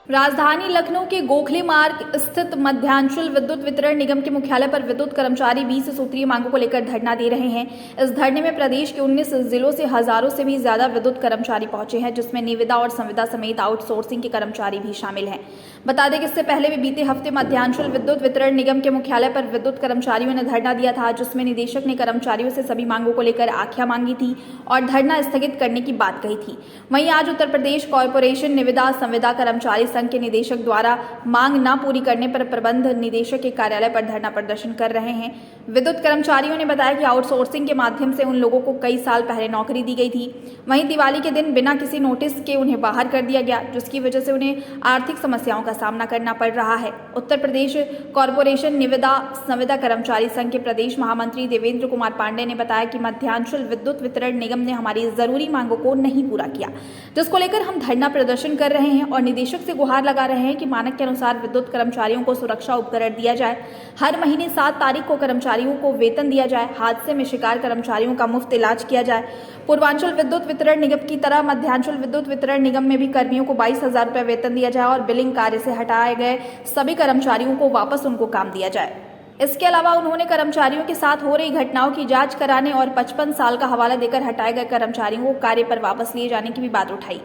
राजधानी लखनऊ के गोखले मार्ग स्थित मध्यांचल विद्युत वितरण निगम के मुख्यालय पर विद्युत कर्मचारी 20 सूत्रीय मांगों को लेकर धरना दे रहे हैं। इस धरने में प्रदेश के 19 जिलों से हजारों से भी ज्यादा विद्युत कर्मचारी पहुंचे हैं, जिसमें निविदा और संविदा समेत आउटसोर्सिंग के कर्मचारी भी शामिल हैं। बता दें कि इससे पहले भी बीते हफ्ते मध्यांचल विद्युत वितरण निगम के मुख्यालय पर विद्युत कर्मचारियों ने धरना दिया था, जिसमें निदेशक ने कर्मचारियों से सभी मांगों को लेकर आख्या मांगी थी और धरना स्थगित करने की बात कही थी। वहीं आज उत्तर प्रदेश कॉर्पोरेशन निविदा संविदा कर्मचारी संघ के निदेशक द्वारा मांग न पूरी करने पर प्रबंध निदेशक के कार्यालय पर धरना प्रदर्शन कर रहे हैं। विद्युत कर्मचारियों ने बताया कि आउटसोर्सिंग के माध्यम से उन लोगों को कई साल पहले नौकरी दी गई थी। वहीं दिवाली के दिन बिना किसी नोटिस के उन्हें बाहर कर दिया गया, जिसकी वजह से उन्हें आर्थिक समस्याओं का सामना करना पड़ रहा है। उत्तर प्रदेश कॉर्पोरेशन निविदा संविदा कर्मचारी संघ के प्रदेश महामंत्री देवेंद्र कुमार पांडे ने बताया कि मध्यांचल विद्युत वितरण निगम ने हमारी जरूरी मांगों को नहीं पूरा किया, जिसको लेकर हम धरना प्रदर्शन कर रहे हैं और निदेशक से गुहार लगा रहे हैं कि मानक के अनुसार विद्युत कर्मचारियों को सुरक्षा उपकरण दिया जाए। हर महीने 7 तारीख को कर्मचारियों को वेतन दिया जाए। हादसे में शिकार कर्मचारियों का मुफ्त इलाज किया जाए। पूर्वांचल विद्युत वितरण निगम की तरह मध्यांचल विद्युत वितरण निगम में भी कर्मियों को 22,000 रुपये वेतन दिया जाए और बिलिंग कार्य से हटाए गए सभी कर्मचारियों को वापस उनको काम दिया जाए। इसके अलावा उन्होंने कर्मचारियों के साथ हो रही घटनाओं की जांच कराने और 55 साल का हवाला देकर हटाए गए कर्मचारियों को कार्य पर वापस लिए जाने की भी बात उठाई।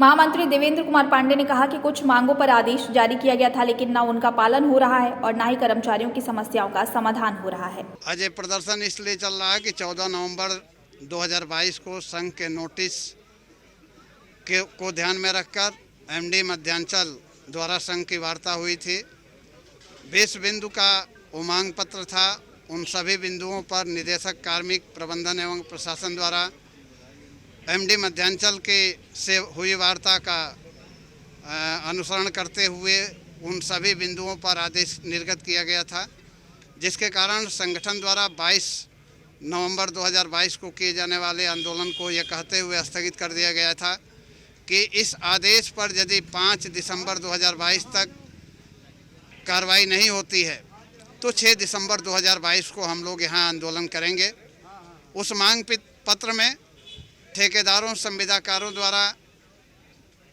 महामंत्री देवेंद्र कुमार पांडे ने कहा कि कुछ मांगों पर आदेश जारी किया गया था, लेकिन न उनका पालन हो रहा है और न ही कर्मचारियों की समस्याओं का समाधान हो रहा है। आज ये प्रदर्शन इसलिए चल रहा है कि 14 नवंबर 2022 को संघ के नोटिस को ध्यान में रखकर एमडी मध्यांचल द्वारा संघ की वार्ता हुई थी। 20 बिंदु का मांग पत्र था। उन सभी बिंदुओं पर निदेशक कार्मिक प्रबंधन एवं प्रशासन द्वारा एमडी मध्यांचल के से हुई वार्ता का अनुसरण करते हुए उन सभी बिंदुओं पर आदेश निर्गत किया गया था, जिसके कारण संगठन द्वारा 22 नवंबर 2022 को किए जाने वाले आंदोलन को यह कहते हुए स्थगित कर दिया गया था कि इस आदेश पर यदि 5 दिसंबर 2022 तक कार्रवाई नहीं होती है तो 6 दिसंबर 2022 को हम लोग यहाँ आंदोलन करेंगे। उस मांग पत्र में ठेकेदारों संविदाकारों द्वारा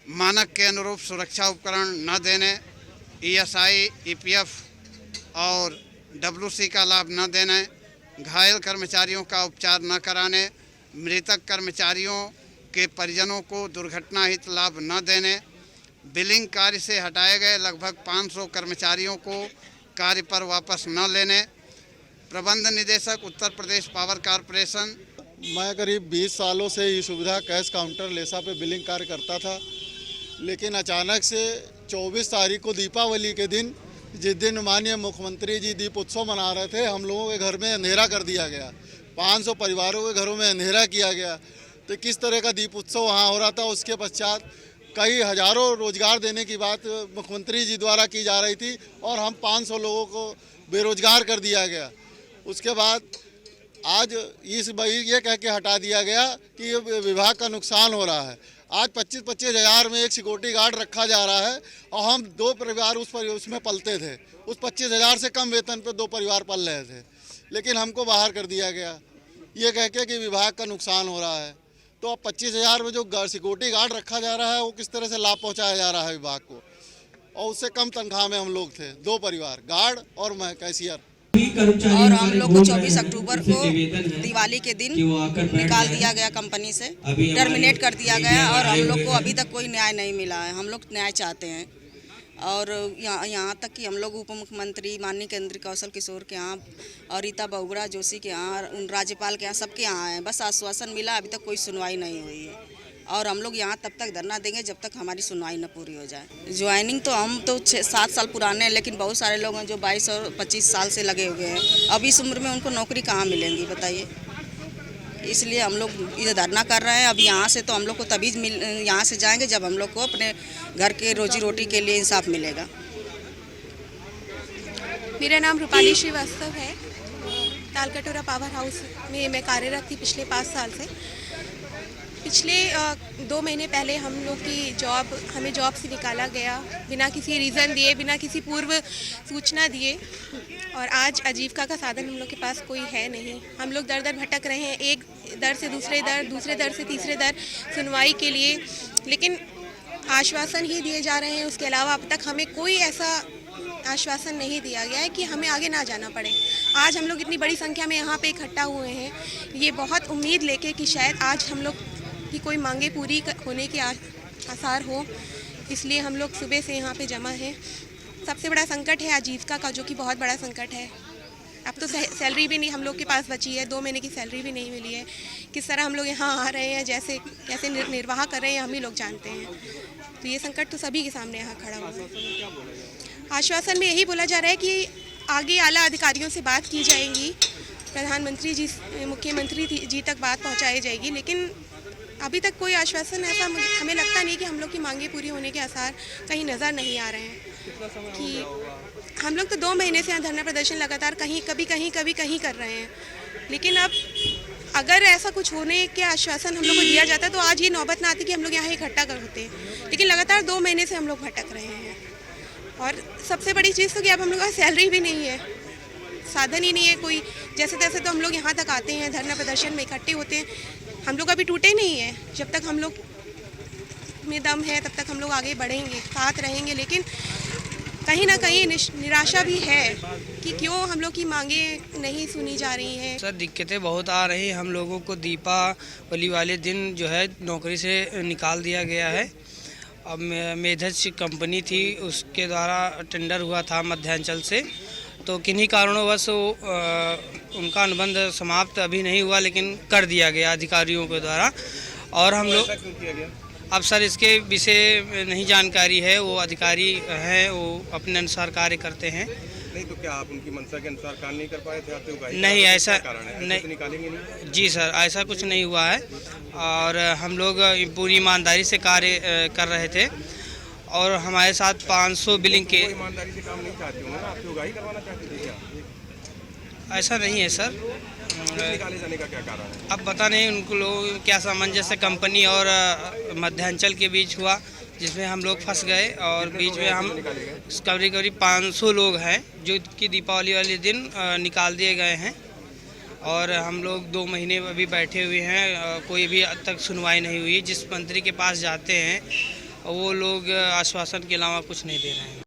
मानक के अनुरूप सुरक्षा उपकरण न देने, ईएसआई, ईपीएफ और डब्ल्यूसी का लाभ न देने, घायल कर्मचारियों का उपचार न कराने, मृतक कर्मचारियों के परिजनों को दुर्घटना हित लाभ न देने, बिलिंग कार्य से हटाए गए लगभग 500 कर्मचारियों को कार्य पर वापस न लेने। प्रबंध निदेशक उत्तर प्रदेश पावर कॉर्पोरेशन। मैं करीब 20 सालों से ये सुविधा कैश काउंटर लेसा पे बिलिंग कार्य करता था, लेकिन अचानक से 24 तारीख को दीपावली के दिन, जिस दिन माननीय मुख्यमंत्री जी दीप उत्सव मना रहे थे, हम लोगों के घर में अंधेरा कर दिया गया। 500 परिवारों के घरों में अंधेरा किया गया। तो किस तरह का दीप उत्सव वहाँ हो रहा था। उसके पश्चात कई हजारों रोजगार देने की बात मुख्यमंत्री जी द्वारा की जा रही थी और हम 500 लोगों को बेरोजगार कर दिया गया। उसके बाद आज ये कह के हटा दिया गया कि ये विभाग का नुकसान हो रहा है। आज 25-25 हज़ार में एक सिक्योरिटी गार्ड रखा जा रहा है और हम 2 परिवार उसमें पलते थे। उस 25 हज़ार से कम वेतन पे 2 परिवार पल रहे थे, लेकिन हमको बाहर कर दिया गया ये कह के कि विभाग का नुकसान हो रहा है। तो अब 25 हज़ार में जो सिक्योरिटी गार्ड रखा जा रहा है वो किस तरह से लाभ पहुंचाया जा रहा है विभाग को, और उससे कम तनख्वाह में हम लोग थे, 2 परिवार, गार्ड और मैं कैशियर। और हम लोग को 24 अक्टूबर को दिवाली के दिन निकाल दिया गया, कंपनी से टर्मिनेट कर दिया गया और हम लोग को अभी तक कोई न्याय नहीं मिला है। हम लोग न्याय चाहते हैं और यहाँ तक कि हम लोग उप मुख्यमंत्री माननीय केंद्रीय कौशल किशोर के यहाँ और रीता बहुगुणा जोशी के यहाँ, उन राज्यपाल के यहाँ, सबके यहाँ आए, बस आश्वासन मिला, अभी तक कोई सुनवाई नहीं हुई है। और हम लोग यहाँ तब तक धरना देंगे जब तक हमारी सुनवाई न पूरी हो जाए। ज्वाइनिंग तो हम तो 6-7 साल पुराने हैं, लेकिन बहुत सारे लोग हैं जो 22 और 25 साल से लगे हुए हैं। अब इस उम्र में उनको नौकरी कहाँ मिलेंगी बताइए। इसलिए हम लोग इधर धरना कर रहे हैं। अब यहाँ से तो हम लोग को तभी यहाँ से जाएंगे जब हम लोग को अपने घर के रोजी रोटी के लिए इंसाफ मिलेगा। मेरा नाम रूपाली श्रीवास्तव है। तालकटोरा पावर हाउस में मैं कार्यरत थी पिछले 5 साल से। पिछले 2 महीने पहले हम लोग की हमें जॉब से निकाला गया बिना किसी रीज़न दिए, बिना किसी पूर्व सूचना दिए। और आज आजीविका का साधन हम लोग के पास कोई है नहीं। हम लोग दर दर भटक रहे हैं, एक दर से दूसरे दर, दूसरे दर से तीसरे दर सुनवाई के लिए। लेकिन आश्वासन ही दिए जा रहे हैं, उसके अलावा अब तक हमें कोई ऐसा आश्वासन नहीं दिया गया है कि हमें आगे ना जाना पड़े। आज हम लोग इतनी बड़ी संख्या में यहाँ पे इकट्ठा हुए हैं, ये बहुत उम्मीद लेके कि शायद आज हम लोग की कोई मांगे पूरी होने के आसार हो, इसलिए हम लोग सुबह से यहाँ पे जमा हैं। सबसे बड़ा संकट है आजीविका का, जो कि बहुत बड़ा संकट है। अब तो सैलरी भी नहीं हम लोग के पास बची है, 2 महीने की सैलरी भी नहीं मिली है। किस तरह हम लोग यहाँ आ रहे हैं, कैसे निर्वाह कर रहे हैं, हम ही लोग जानते हैं। तो ये संकट तो सभी के सामने यहाँ खड़ा हुआ है। आश्वासन में यही बोला जा रहा है कि आगे आला अधिकारियों से बात की जाएगी, प्रधानमंत्री जी, मुख्यमंत्री जी तक बात पहुँचाई जाएगी, लेकिन अभी तक कोई आश्वासन ऐसा हमें लगता नहीं कि हम लोग की मांगे पूरी होने के आसार कहीं नज़र नहीं आ रहे हैं। कि हम लोग तो 2 महीने से यहाँ धरना प्रदर्शन लगातार कभी कहीं कर रहे हैं, लेकिन अब अगर ऐसा कुछ होने के आश्वासन हम लोग को दिया जाता तो आज ये नौबत ना आती कि हम लोग यहाँ इकट्ठा कर होते। लेकिन लगातार 2 महीने से हम लोग भटक रहे हैं, और सबसे बड़ी चीज़ तो कि अब हम लोग का सैलरी भी नहीं है, साधन ही नहीं है कोई। जैसे तैसे तो हम लोग यहाँ तक आते हैं, धरना प्रदर्शन में इकट्ठे होते हैं, हम लोग अभी टूटे नहीं हैं। जब तक हम लोग में दम है तब तक हम लोग आगे बढ़ेंगे, साथ रहेंगे, लेकिन कहीं ना कहीं निराशा भी है कि क्यों हम लोग की मांगे नहीं सुनी जा रही हैं। सर दिक्कतें बहुत आ रही हैं। हम लोगों को दीपावली वाले दिन जो है नौकरी से निकाल दिया गया है। अब मेधज कंपनी थी, उसके द्वारा टेंडर हुआ था मध्यांचल से, तो किन्हीं कारणोंवश उनका अनुबंध समाप्त अभी नहीं हुआ, लेकिन कर दिया गया अधिकारियों के द्वारा। और हम लोग अब सर इसके विषय नहीं जानकारी है, वो अधिकारी हैं, वो अपने अनुसार कार्य करते हैं। नहीं तो क्या आप उनकी मंशा के अनुसार कार्य नहीं कर पाए थे? नहीं, ऐसा नहीं, तो निकालेंगे नहीं। जी सर, ऐसा कुछ नहीं हुआ है, और हम लोग पूरी ईमानदारी से कार्य कर रहे थे, और हमारे साथ 500 बिलिंग के। ईमानदारी से काम नहीं चाहते होंगे ना, आप उगाही करवाना चाहते थे क्या? ऐसा नहीं है सर। निकाले जाने का क्या कारण है? अब पता नहीं उनको लोग क्या सामंजस्य कंपनी और मध्यांचल के बीच हुआ, जिसमें हम लोग फंस गए, और बीच में हम करीब 500 लोग हैं जो कि दीपावली वाले दिन निकाल दिए गए हैं, और हम लोग 2 महीने अभी बैठे हुए हैं, कोई भी अब तक सुनवाई नहीं हुई। जिस मंत्री के पास जाते हैं वो लोग आश्वासन के अलावा कुछ नहीं दे रहे हैं।